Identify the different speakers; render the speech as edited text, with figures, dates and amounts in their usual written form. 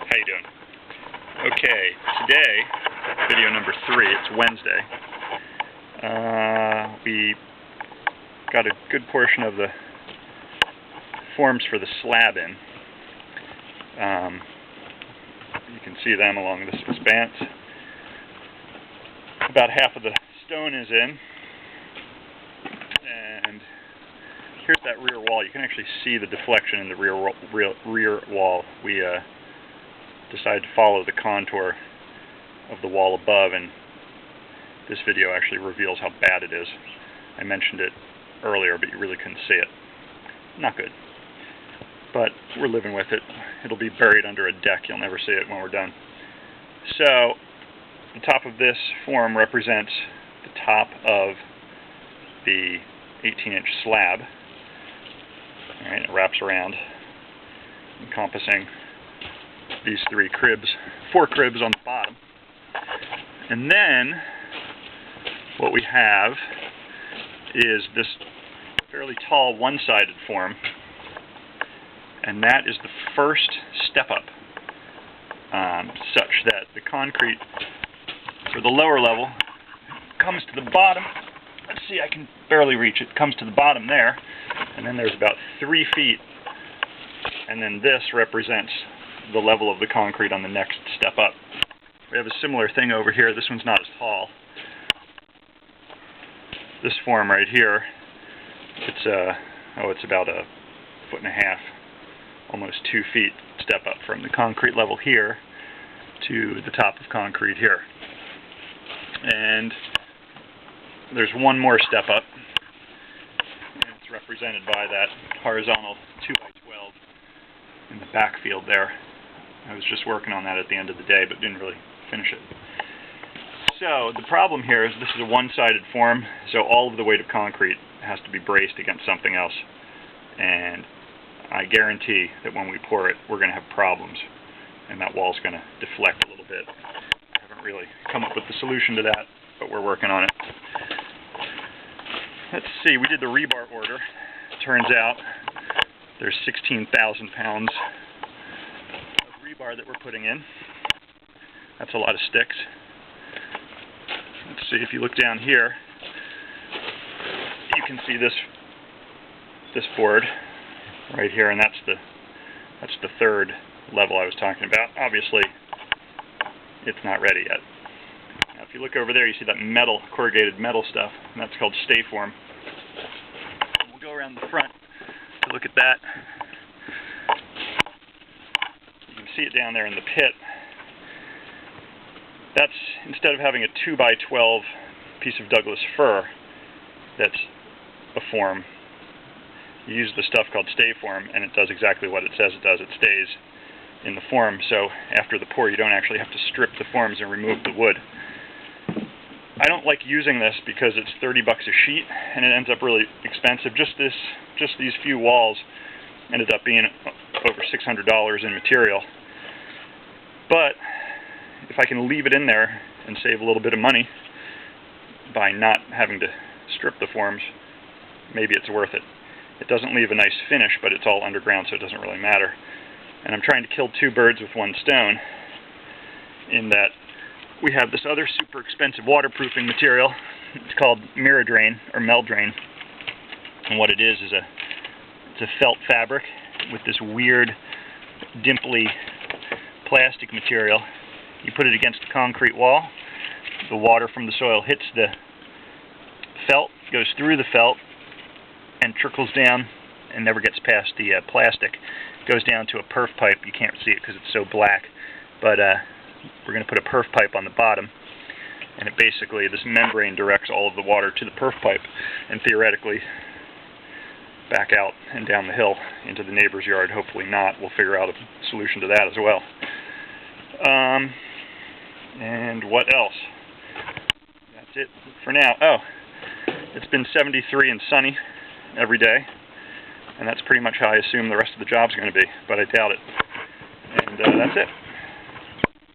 Speaker 1: How you doing? Okay, today, video number 3, it's Wednesday. We got a good portion of the forms for the slab in. You can see them along this expanse. About half of the stone is in. And here's that rear wall. You can actually see the deflection in the rear wall. We decided to follow the contour of the wall above, and this video actually reveals how bad it is. I mentioned it earlier, but you really couldn't see it. Not good. But we're living with it. It'll be buried under a deck. You'll never see it when we're done. So, the top of this form represents the top of the 18-inch slab. All right, it wraps around, encompassing these 4 cribs on the bottom. And then what we have is this fairly tall one-sided form, and that is the first step up, such that the concrete for the lower level comes to the bottom. Let's see, I can barely reach it. Comes to the bottom there, and then there's about 3 feet, and then this represents the level of the concrete on the next step up. We have a similar thing over here. This one's not as tall. This form right here, it's about 1.5 feet, almost 2 feet step up from the concrete level here to the top of concrete here. And there's one more step up, and it's represented by that horizontal 2x12 in the backfield there. I was just working on that at the end of the day, but didn't really finish it. So the problem here is this is a one-sided form, so all of the weight of concrete has to be braced against something else. And I guarantee that when we pour it, we're going to have problems, and that wall's going to deflect a little bit. I haven't really come up with the solution to that, but we're working on it. Let's see, we did the rebar order. Turns out there's 16,000 pounds of rebar that we're putting in. That's a lot of sticks. Let's see, if you look down here, you can see this board right here, and that's the third level I was talking about. Obviously, it's not ready yet. Now, if you look over there, you see that metal, corrugated metal stuff, and that's called stay form. We'll go around the front to look at that. You can see it down there in the pit. That's, instead of having a 2x12 piece of Douglas fir that's a form, you use the stuff called stay form, and it does exactly what it says it does. It stays in the form, so after the pour you don't actually have to strip the forms and remove the wood. I don't like using this because it's $30 a sheet, and it ends up really expensive. Just these few walls ended up being over $600 in material. But if I can leave it in there and save a little bit of money by not having to strip the forms, maybe it's worth it. It doesn't leave a nice finish, but it's all underground, so it doesn't really matter. And I'm trying to kill 2 birds with one stone, in that we have this other super expensive waterproofing material. It's called Miradrain, or Meldrain. And what it is it's a felt fabric with this weird, dimply plastic material. You put it against the concrete wall, the water from the soil hits the felt, goes through the felt, and trickles down and never gets past the plastic. It goes down to a perf pipe. You can't see it because it's so black, but we're going to put a perf pipe on the bottom, and it basically, this membrane directs all of the water to the perf pipe, and theoretically back out and down the hill into the neighbor's yard. Hopefully not. We'll figure out a solution to that as well. And what else? That's it for now. Oh, it's been 73 and sunny every day, and that's pretty much how I assume the rest of the job's going to be, but I doubt it. And that's it.